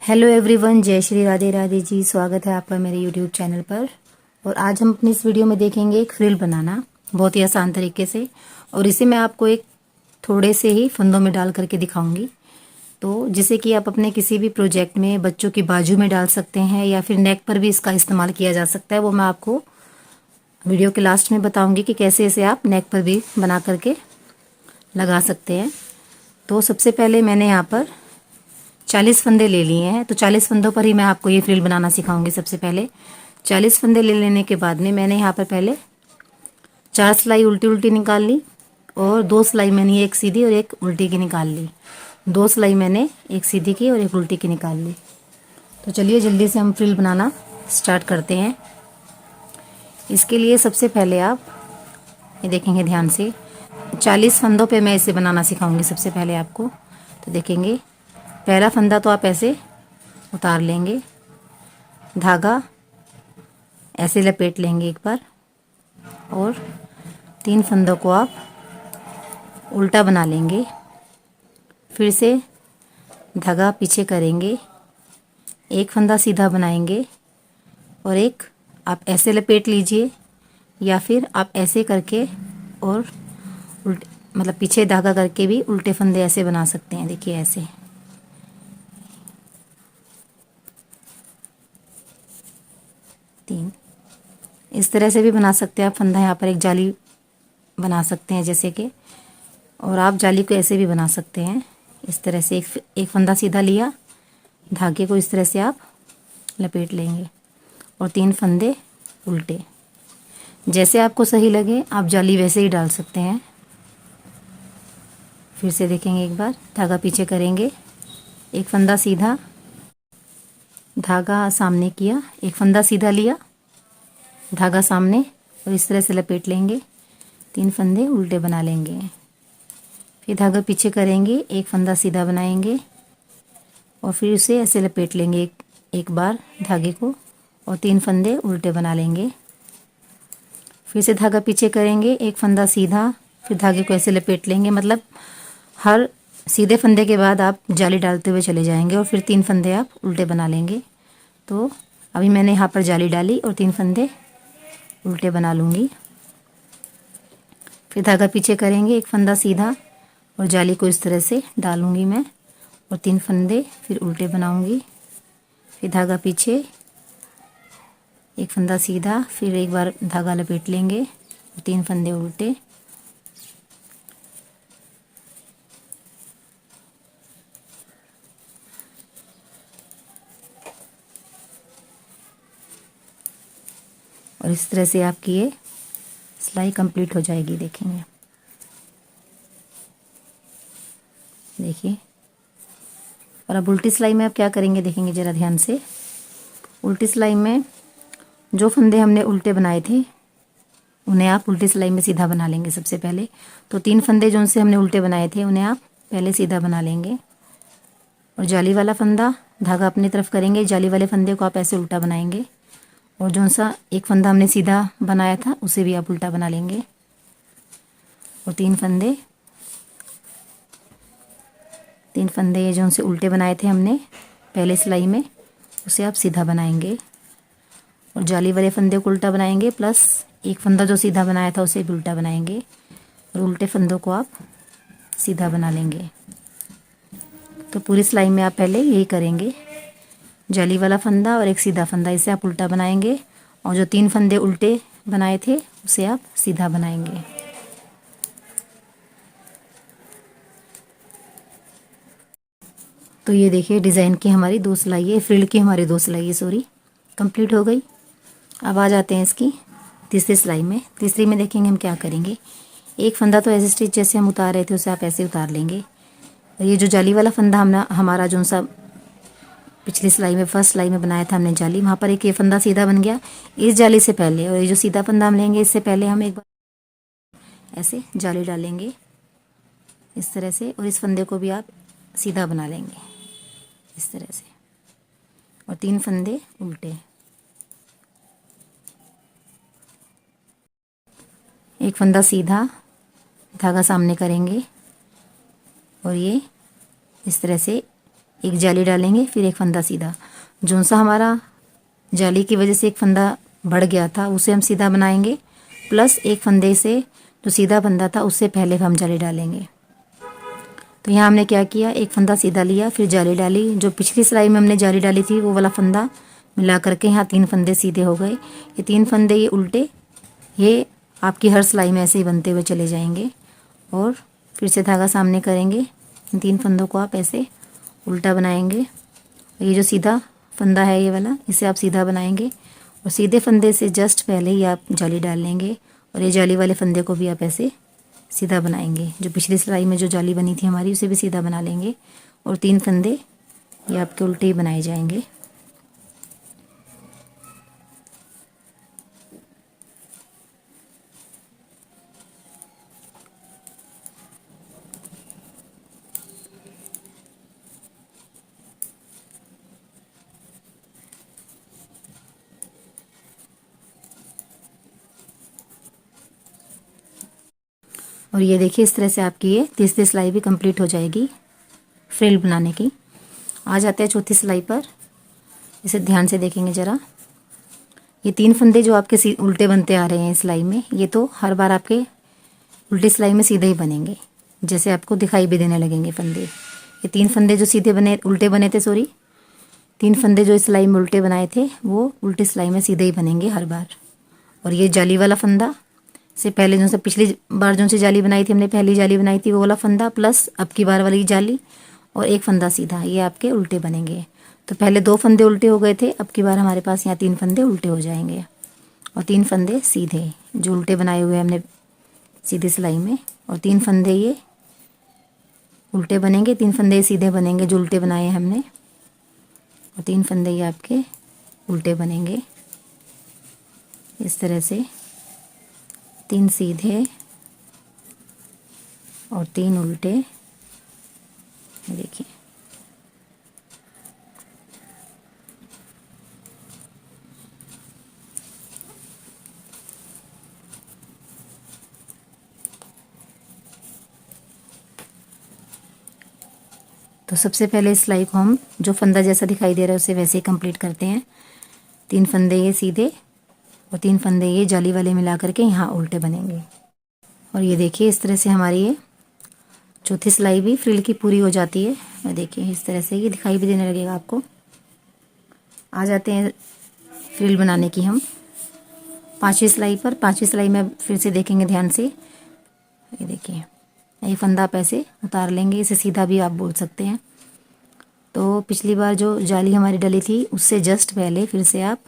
Hello everyone, जय श्री राधे राधे जी। स्वागत है आपका मेरे यूट्यूब चैनल पर। और आज हम अपनी इस वीडियो में देखेंगे एक फ्रिल बनाना बहुत ही आसान तरीके से। और इसे मैं आपको एक थोड़े से ही फंदों में डाल करके दिखाऊंगी, तो जिसे कि आप अपने किसी भी प्रोजेक्ट में बच्चों की बाजू में डाल सकते हैं या फिर नेक पर भी इसका इस्तेमाल किया जा सकता है। वो मैं आपको वीडियो के लास्ट में बताऊँगी कि कैसे इसे आप नेक पर भी बना करके लगा सकते हैं। तो सबसे पहले मैंने यहाँ पर 40 फंदे ले लिए हैं, तो 40 फंदों पर ही मैं आपको ये फ्रिल बनाना सिखाऊंगी। सबसे पहले 40 फंदे ले लेने के बाद में मैंने यहाँ पर पहले 4 सिलाई उल्टी उल्टी निकाल ली और 2 सिलाई मैंने एक सीधी और एक उल्टी की निकाल ली। 2 सिलाई मैंने एक सीधी की और एक उल्टी की निकाल ली। तो चलिए जल्दी से हम फ्रिल बनाना स्टार्ट करते हैं। इसके लिए सबसे पहले आप ये देखेंगे ध्यान से, 40 फंदों पे मैं इसे बनाना सिखाऊंगी सबसे पहले आपको। तो देखेंगे पहला फंदा तो आप ऐसे उतार लेंगे, धागा ऐसे लपेट लेंगे एक बार, और 3 फंदों को आप उल्टा बना लेंगे। फिर से धागा पीछे करेंगे, एक फंदा सीधा बनाएंगे और एक आप ऐसे लपेट लीजिए, या फिर आप ऐसे करके और उल्टे मतलब पीछे धागा करके भी उल्टे फंदे ऐसे बना सकते हैं। देखिए ऐसे 3 इस तरह से भी बना सकते हैं आप फंदा। यहाँ पर एक जाली बना सकते हैं जैसे कि, और आप जाली को ऐसे भी बना सकते हैं इस तरह से। एक फंदा सीधा लिया, धागे को इस तरह से आप लपेट लेंगे और 3 फंदे उल्टे। जैसे आपको सही लगे आप जाली वैसे ही डाल सकते हैं। फिर से देखेंगे एक बार, धागा पीछे करेंगे, एक फंदा सीधा, धागा सामने किया, एक फंदा सीधा लिया, धागा सामने और इस तरह से लपेट लेंगे, 3 फंदे उल्टे बना लेंगे। फिर धागा पीछे करेंगे, एक फंदा सीधा बनाएंगे और फिर उसे ऐसे लपेट लेंगे एक बार धागे को, और 3 फंदे उल्टे बना लेंगे। फिर से धागा पीछे करेंगे, एक फंदा सीधा, फिर धागे को ऐसे लपेट लेंगे। मतलब हर सीधे फंदे के बाद आप जाली डालते हुए चले जाएंगे और फिर 3 फंदे आप उल्टे बना लेंगे। तो अभी मैंने यहाँ पर जाली डाली और 3 फंदे उल्टे बना लूँगी। फिर धागा पीछे करेंगे, एक फंदा सीधा और जाली को इस तरह से डालूँगी मैं, और 3 फंदे फिर उल्टे बनाऊँगी। फिर धागा पीछे, एक फंदा सीधा, फिर एक बार धागा लपेट लेंगे और 3 फंदे उल्टे। और इस तरह से आपकी ये सिलाई कंप्लीट हो जाएगी। देखेंगे, देखिए। और अब उल्टी सिलाई में आप क्या करेंगे देखेंगे ज़रा ध्यान से। उल्टी सिलाई में जो फंदे हमने उल्टे बनाए थे उन्हें आप उल्टी सिलाई में सीधा बना लेंगे सबसे पहले। तो 3 फंदे जो उनसे हमने उल्टे बनाए थे उन्हें आप पहले सीधा बना लेंगे, और जाली वाला फंदा धागा अपनी तरफ करेंगे, जाली वाले फंदे को आप ऐसे उल्टा बनाएंगे, और जो सा एक फंदा हमने सीधा बनाया था उसे भी आप उल्टा बना लेंगे, और 3 फंदे ये जो उनसे उल्टे बनाए थे हमने पहले सिलाई में उसे आप सीधा बनाएंगे, और जाली वाले फंदे को उल्टा बनाएंगे, प्लस एक फंदा जो सीधा बनाया था उसे भी उल्टा बनाएंगे, और उल्टे फंदों को आप सीधा बना लेंगे। तो पूरी सिलाई में आप पहले यही करेंगे, जाली वाला फंदा और एक सीधा फंदा इसे आप उल्टा बनाएंगे, और जो 3 फंदे उल्टे बनाए थे उसे आप सीधा बनाएंगे। तो ये देखिए डिज़ाइन की हमारी 2 सिलाई है, फ्रिल की हमारी 2 सिलाई सॉरी कंप्लीट हो गई। अब आ जाते हैं इसकी तीसरी सिलाई में। तीसरी में देखेंगे हम क्या करेंगे। एक फंदा तो ऐसे स्टिच जैसे हम उतार रहे थे उसे आप ऐसे उतार लेंगे। ये जो जाली वाला फंदा हमारा जो सा पिछली सिलाई में फर्स्ट सिलाई में बनाया था हमने जाली, वहाँ पर एक ये फंदा सीधा बन गया इस जाली से पहले, और ये जो सीधा फंदा हम लेंगे इससे पहले हम एक बार ऐसे जाली डालेंगे इस तरह से, और इस फंदे को भी आप सीधा बना लेंगे इस तरह से, और 3 फंदे उल्टे। एक फंदा सीधा, धागा सामने करेंगे और ये इस तरह से एक जाली डालेंगे, फिर एक फंदा सीधा। जो सा हमारा जाली की वजह से एक फंदा बढ़ गया था उसे हम सीधा बनाएंगे, प्लस एक फंदे से जो सीधा फंदा था उससे पहले हम जाली डालेंगे। तो यहाँ हमने क्या किया, एक फंदा सीधा लिया, फिर जाली डाली। जो पिछली सिलाई में हमने जाली डाली थी वो वाला फंदा मिला करके यहाँ 3 फंदे सीधे हो गए। ये 3 फंदे ये उल्टे, ये आपकी हर सिलाई में ऐसे ही बनते हुए चले जाएंगे। और फिर से धागा सामने करेंगे, इन 3 फंदों को आप ऐसे उल्टा बनाएंगे। ये जो सीधा फंदा है ये वाला, इसे आप सीधा बनाएंगे और सीधे फंदे से जस्ट पहले ही आप जाली डाल लेंगे। और ये जाली वाले फंदे को भी आप ऐसे सीधा बनाएंगे। जो पिछली सिलाई में जो जाली बनी थी हमारी उसे भी सीधा बना लेंगे। और 3 फंदे ये आपके उल्टे ही बनाए जाएंगे। और ये देखिए इस तरह से आपकी ये तीसरी सिलाई भी कंप्लीट हो जाएगी फ्रिल बनाने की। आ जाते हैं चौथी सिलाई पर। इसे ध्यान से देखेंगे ज़रा। ये 3 फंदे जो आपके उल्टे बनते आ रहे हैं सिलाई में, ये तो हर बार आपके उल्टी सिलाई में सीधे ही बनेंगे, जैसे आपको दिखाई भी देने लगेंगे फंदे। ये 3 फंदे जो सीधे बने, उल्टे बने थे, सॉरी 3 फंदे जो इस सिलाई में उल्टे बनाए थे वो उल्टी सिलाई में सीधे ही बनेंगे हर बार। और ये जाली वाला फंदा से पहले जो से पिछली बार जो सी जाली बनाई थी हमने, पहली जाली बनाई थी वो वाला फंदा, प्लस अब की बार वाली जाली और एक फंदा सीधा, ये आपके उल्टे बनेंगे। तो पहले 2 फंदे उल्टे हो गए थे, अब की बार हमारे पास यहाँ 3 फंदे उल्टे हो जाएंगे और 3 फंदे सीधे जो उल्टे बनाए हुए हमने सीधी सिलाई में। और 3 फंदे ये उल्टे बनेंगे, 3 फंदे सीधे बनेंगे जो उल्टे बनाए हैं हमने। और 3 फंदे ये आपके उल्टे बनेंगे इस तरह से, 3 सीधे और 3 उल्टे। देखिए तो सबसे पहले इस सिलाई को हम जो फंदा जैसा दिखाई दे रहा है उसे वैसे ही कंप्लीट करते हैं। 3 फंदे ये सीधे और 3 फंदे ये जाली वाले मिला करके यहाँ उल्टे बनेंगे। और ये देखिए इस तरह से हमारी ये चौथी सिलाई भी फ्रिल की पूरी हो जाती है। और देखिए इस तरह से ये दिखाई भी देने लगेगा आपको। आ जाते हैं फ्रिल बनाने की हम 5वीं सिलाई पर। 5वीं सिलाई में फिर से देखेंगे ध्यान से। ये देखिए ये फंदा आप ऐसे उतार लेंगे, इसे सीधा भी आप बोल सकते हैं। तो पिछली बार जो जाली हमारी डली थी उससे जस्ट पहले फिर से आप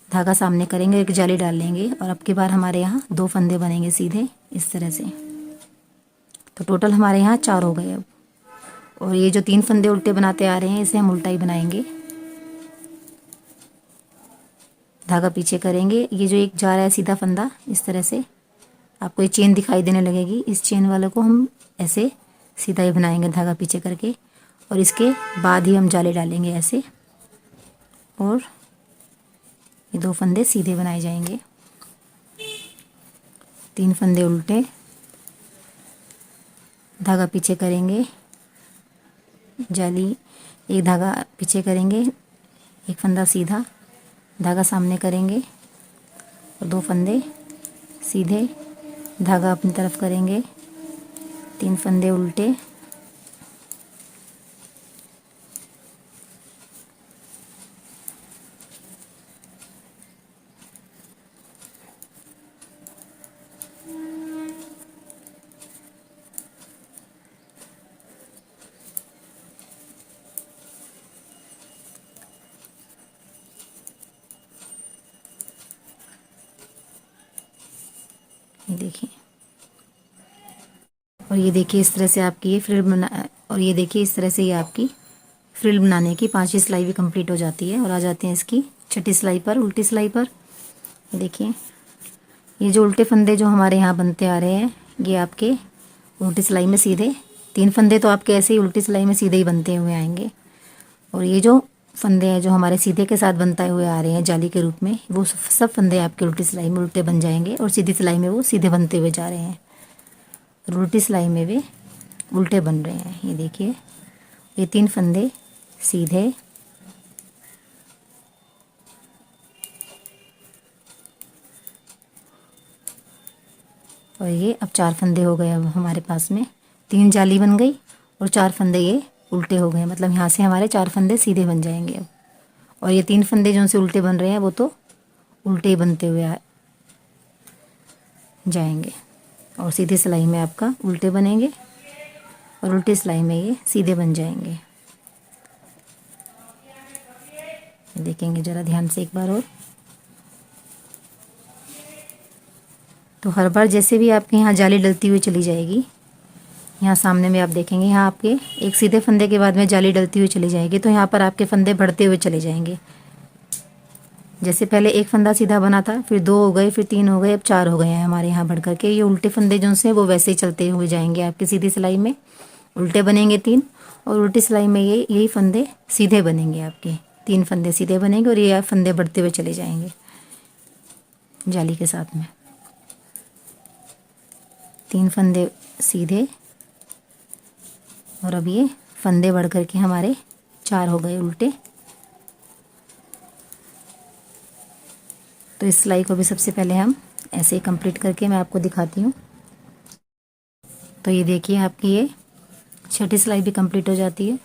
धागा सामने करेंगे, एक जाली डाल लेंगे और अब की बार हमारे यहाँ 2 फंदे बनेंगे सीधे इस तरह से। तो टोटल हमारे यहाँ 4 हो गए अब। और ये जो 3 फंदे उल्टे बनाते आ रहे हैं इसे हम उल्टा ही बनाएंगे। धागा पीछे करेंगे, ये जो एक जा रहा है सीधा फंदा इस तरह से आपको ये चेन दिखाई देने लगेगी, इस चेन वाले को हम ऐसे सीधा ही बनाएंगे धागा पीछे करके। और इसके बाद ही हम जाले डालेंगे ऐसे और ये 2 फंदे सीधे बनाए जाएंगे। 3 फंदे उल्टे, धागा पीछे करेंगे, जाली एक धागा पीछे करेंगे, एक फंदा सीधा, धागा सामने करेंगे और 2 फंदे सीधे, धागा अपनी तरफ करेंगे, 3 फंदे उल्टे, ये देखिए। और ये देखिए इस तरह से आपकी ये फ्रिल बना, और ये देखिए इस तरह से ये आपकी फ्रिल बनाने की 5वीं सिलाई भी कंप्लीट हो जाती है। और आ जाते हैं इसकी 6ठी सिलाई पर, उल्टी सिलाई पर। ये देखिए ये जो उल्टे फंदे जो हमारे यहाँ बनते आ रहे हैं ये आपके उल्टी सिलाई में सीधे 3 फंदे तो आपके ऐसे ही उल्टी सिलाई में सीधे ही बनते हुए आएंगे। और ये जो फंदे हैं जो हमारे सीधे के साथ बनते हुए आ रहे हैं जाली के रूप में, वो सब फंदे आपके उल्टी सिलाई में उल्टे बन जाएंगे और सीधी सिलाई में वो सीधे बनते हुए जा रहे हैं और उल्टी सिलाई में वे उल्टे बन रहे हैं। ये देखिए ये 3 फंदे सीधे, और ये अब 4 फंदे हो गए। अब हमारे पास में 3 जाली बन गई और 4 फंदे ये उल्टे हो गए, मतलब यहाँ से हमारे 4 फंदे सीधे बन जाएंगे अब। और ये 3 फंदे जो से उल्टे बन रहे हैं वो तो उल्टे ही बनते हुए जाएंगे, और सीधी सिलाई में आपका उल्टे बनेंगे और उल्टी सिलाई में ये सीधे बन जाएंगे। देखेंगे ज़रा ध्यान से एक बार और। तो हर बार जैसे भी आपके यहाँ जाली डलती हुई चली जाएगी, यहाँ सामने में आप देखेंगे यहाँ आपके एक सीधे फंदे के बाद में जाली डलती हुई चली जाएगी, तो यहाँ पर आपके फंदे बढ़ते हुए चले जाएंगे। जैसे पहले एक फंदा सीधा बना था, फिर 2 हो गए, फिर 3 हो गए, अब 4 हो गए हैं हमारे यहाँ बढ़ करके। ये उल्टे फंदे जो से वो वैसे ही चलते हुए जाएंगे आपकी सीधी सिलाई में, उल्टे बनेंगे 3, और उल्टी सिलाई में ये यही फंदे सीधे बनेंगे आपके। 3 फंदे सीधे बनेंगे और ये फंदे बढ़ते हुए चले जाएंगे जाली के साथ में। 3 फंदे सीधे, और अब ये फंदे बढ़ करके हमारे 4 हो गए उल्टे। तो इस सिलाई को भी सबसे पहले हम ऐसे ही कंप्लीट करके मैं आपको दिखाती हूँ। तो ये देखिए आपकी ये छठी सिलाई भी कंप्लीट हो जाती है,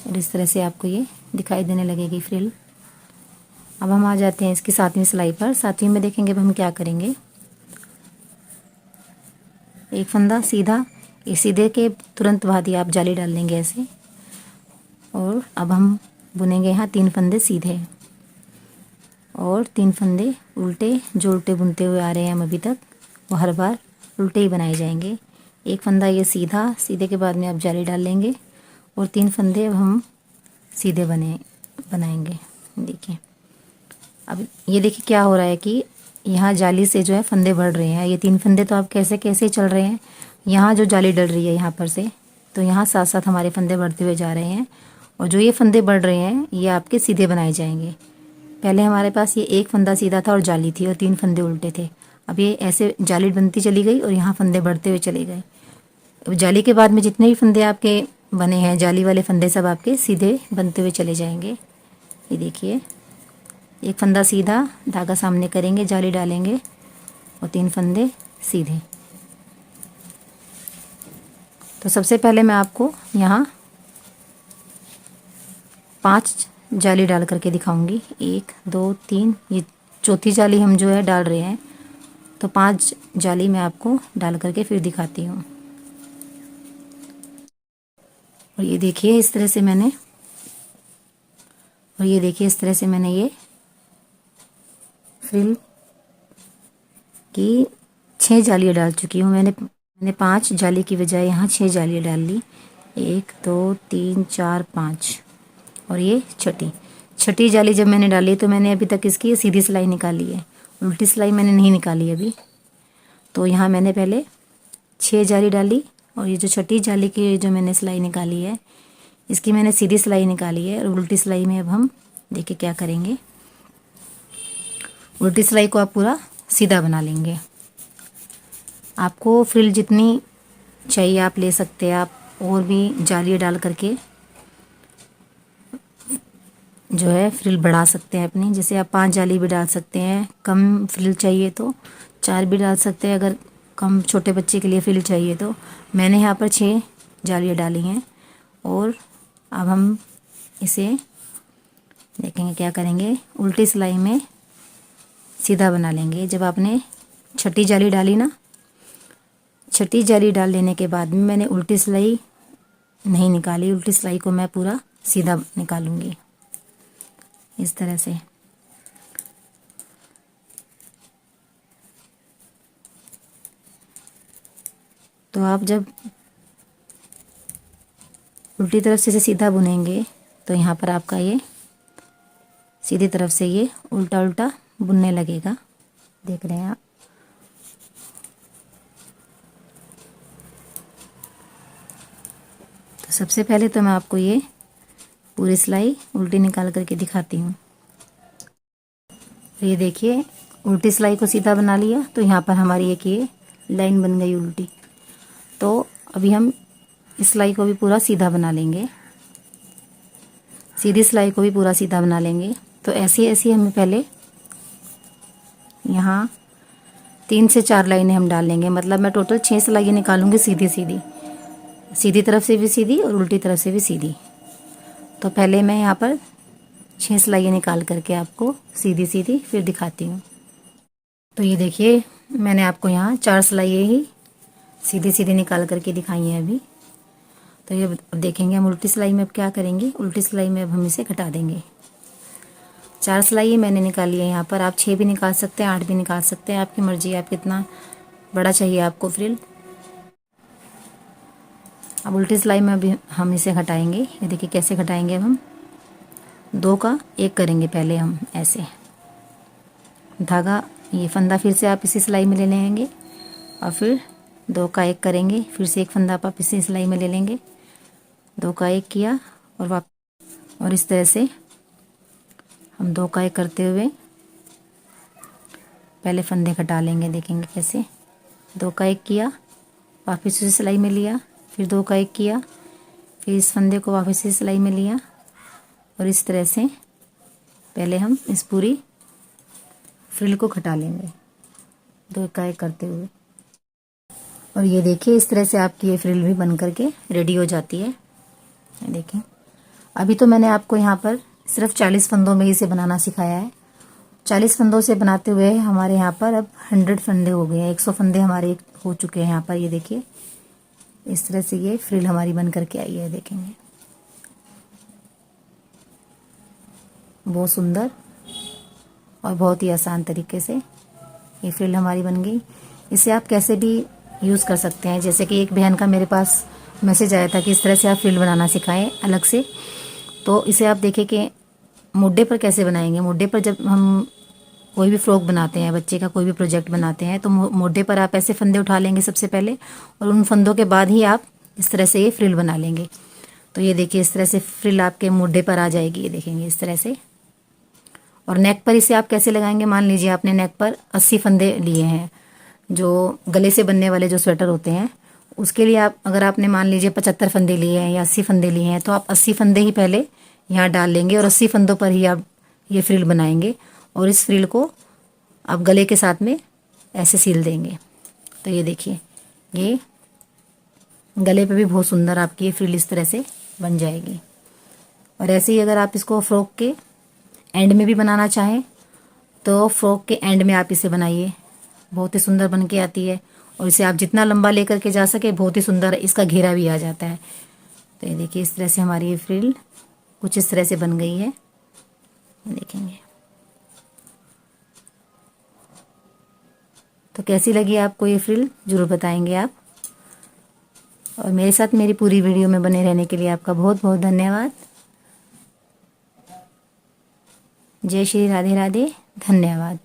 और इस तरह से आपको ये दिखाई देने लगेगी फ्रिल। अब हम आ जाते हैं इसकी 7वीं सिलाई पर। 7वीं में देखेंगे अब हम क्या करेंगे। एक फंदा सीधा, इस सीधे के तुरंत बाद ही आप जाली डाल लेंगे ऐसे, और अब हम बुनेंगे यहाँ 3 फंदे सीधे और 3 फंदे उल्टे। जो उल्टे बुनते हुए आ रहे हैं हम अभी तक, वो हर बार उल्टे ही बनाए जाएंगे। एक फंदा ये सीधा, सीधे के बाद में आप जाली डाल लेंगे, और 3 फंदे अब हम सीधे बनाएंगे। देखिए अब ये देखिए क्या हो रहा है कि यहाँ जाली से जो है फंदे बढ़ रहे हैं। ये 3 फंदे तो आप कैसे कैसे चल रहे हैं, यहाँ जो जाली डल रही है यहाँ पर से, तो यहाँ साथ साथ हमारे फंदे बढ़ते हुए जा रहे हैं, और जो ये फंदे बढ़ रहे हैं ये आपके सीधे बनाए जाएंगे। पहले हमारे पास ये एक फंदा सीधा था और जाली थी, और 3 फंदे उल्टे थे। अब ये ऐसे जाली बनती चली गई और यहाँ फंदे बढ़ते हुए चले गए। अब जाली के बाद में जितने भी फंदे आपके बने हैं, जाली वाले फंदे सब आपके सीधे बनते हुए चले जाएंगे। ये देखिए एक फंदा सीधा, धागा सामने करेंगे, जाली डालेंगे, और 3 फंदे सीधे। तो सबसे पहले मैं आपको यहाँ 5 जाली डाल करके दिखाऊंगी। 1 2 3, ये चौथी जाली हम जो है डाल रहे हैं, तो 5 जाली मैं आपको डाल करके फिर दिखाती हूँ। और ये देखिए इस तरह से मैंने, और ये देखिए इस तरह से मैंने ये फ्रिल की 6 जालियाँ डाल चुकी हूँ। मैंने 5 जाली की बजाय यहाँ 6 जालियाँ डाल ली। 1 2 3 4 5, और ये छठी जाली जब मैंने डाली तो मैंने अभी तक इसकी सीधी सिलाई निकाली है, उल्टी सिलाई मैंने नहीं निकाली अभी। तो यहाँ मैंने पहले 6 जाली डाली, और ये जो छठी जाली की जो मैंने सिलाई निकाली है इसकी मैंने सीधी सिलाई निकाली है। और उल्टी सिलाई में अब हम देखिए क्या करेंगे। उल्टी सिलाई को आप पूरा सीधा बना लेंगे। आपको फ्रिल जितनी चाहिए आप ले सकते हैं, आप और भी जालियाँ डाल करके जो है फ्रिल बढ़ा सकते हैं अपनी। जैसे आप 5 जाली भी डाल सकते हैं, कम फ्रिल चाहिए तो 4 भी डाल सकते हैं, अगर कम छोटे बच्चे के लिए फ्रिल चाहिए तो। मैंने यहाँ पर 6 जालियाँ डाली हैं, और अब हम इसे देखेंगे क्या करेंगे। उल्टी सिलाई में सीधा बना लेंगे। जब आपने छठी जाली डाली ना, छठी जाली डाल लेने के बाद में मैंने उल्टी सिलाई नहीं निकाली, उल्टी सिलाई को मैं पूरा सीधा निकालूंगी इस तरह से। तो आप जब उल्टी तरफ से सीधा बुनेंगे तो यहाँ पर आपका ये सीधी तरफ से ये उल्टा उल्टा बुनने लगेगा, देख रहे हैं आप। तो सबसे पहले तो मैं आपको ये पूरी सिलाई उल्टी निकाल करके दिखाती हूँ। ये देखिए उल्टी सिलाई को सीधा बना लिया, तो यहाँ पर हमारी एक ये लाइन बन गई उल्टी। तो अभी हम इस सिलाई को भी पूरा सीधा बना लेंगे, सीधी सिलाई को भी पूरा सीधा बना लेंगे। तो ऐसी ऐसी हमें पहले यहाँ 3 से 4 लाइनें हम डाल लेंगे, मतलब मैं टोटल 6 सिलाइयाँ निकालूंगी सीधी सीधी, सीधी तरफ से भी सीधी और उल्टी तरफ से भी सीधी। तो पहले मैं यहाँ पर 6 सिलाइयाँ निकाल करके आपको सीधी सीधी फिर दिखाती हूँ। तो ये देखिए मैंने आपको यहाँ 4 सिलाइयाँ ही सीधी सीधी निकाल करके दिखाई हैं अभी। तो ये अब देखेंगे हम उल्टी सिलाई में अब क्या करेंगे। उल्टी सिलाई में अब हम इसे घटा देंगे। 4 सिलाई मैंने निकाली है यहाँ पर, आप 6 भी निकाल सकते हैं, 8 भी निकाल सकते हैं, आपकी मर्जी है आप कितना बड़ा चाहिए आपको फ्रिल। अब उल्टी सिलाई में अभी हम इसे घटाएंगे। ये देखिए कैसे घटाएंगे। अब हम 2 का 1 करेंगे पहले, हम ऐसे धागा, ये फंदा फिर से आप इसी सिलाई में ले लेंगे और फिर 2 का 1 करेंगे, फिर से एक फंदा आप इसी सिलाई में ले लेंगे, 2 का 1 किया और इस तरह से हम 2 का 1 करते हुए पहले फंदे घटा लेंगे। देखेंगे कैसे, 2 का 1 किया, वापस उसी सिलाई में लिया, फिर 2 का 1 किया, फिर इस फंदे को वापस इसी सिलाई में लिया और इस तरह से पहले हम इस पूरी फ्रिल को घटा लेंगे 2 का 1 करते हुए। और ये देखिए इस तरह से आपकी ये फ्रिल भी बन करके रेडी हो जाती है। देखें अभी तो मैंने आपको यहाँ पर सिर्फ 40 फंदों में इसे बनाना सिखाया है। 40 फंदों से बनाते हुए हमारे यहाँ पर अब 100 फंदे हो गए हैं, 100 फंदे हमारे हो चुके हैं यहाँ पर। ये देखिए इस तरह से ये फ्रिल हमारी बन करके आई है। देखेंगे बहुत सुंदर और बहुत ही आसान तरीके से ये फ्रिल हमारी बन गई। इसे आप कैसे भी यूज़ कर सकते हैं। जैसे कि एक बहन का मेरे पास मैसेज आया था कि इस तरह से आप फ्रिल बनाना सिखाएं अलग से। तो इसे आप देखें कि मुड्डे पर कैसे बनाएंगे। मुड्डे पर जब हम कोई भी फ्रॉक बनाते हैं, बच्चे का कोई भी प्रोजेक्ट बनाते हैं, तो मुड्डे पर आप ऐसे फंदे उठा लेंगे सबसे पहले और उन फंदों के बाद ही आप इस तरह से ये फ्रिल बना लेंगे। तो ये देखिए इस तरह से फ्रिल आपके मुड्डे पर आ जाएगी। ये देखेंगे इस तरह से। और नेक पर इसे आप कैसे लगाएंगे। मान लीजिए आपने नेक पर 80 फंदे लिए हैं, जो गले से बनने वाले जो स्वेटर होते हैं, उसके लिए आप अगर आपने मान लीजिए 75 फंदे लिए हैं या 80 फंदे लिए हैं, तो आप 80 फंदे ही पहले यहाँ डाल लेंगे और 80 फंदों पर ही आप ये फ्रिल बनाएंगे और इस फ्रिल को आप गले के साथ में ऐसे सील देंगे। तो ये देखिए ये गले पे भी बहुत सुंदर आपकी ये फ्रिल इस तरह से बन जाएगी। और ऐसे ही अगर आप इसको फ्रॉक के एंड में भी बनाना चाहें तो फ्रॉक के एंड में आप इसे बनाइए, बहुत ही सुंदर बन के आती है। और इसे आप जितना लंबा लेकर के जा सके बहुत ही सुंदर इसका घेरा भी आ जाता है। तो ये देखिए इस तरह से हमारी ये फ्रिल कुछ इस तरह से बन गई है। देखेंगे तो कैसी लगी आपको ये फ्रिल ज़रूर बताएंगे आप। और मेरे साथ मेरी पूरी वीडियो में बने रहने के लिए आपका बहुत बहुत धन्यवाद। जय श्री राधे राधे, धन्यवाद।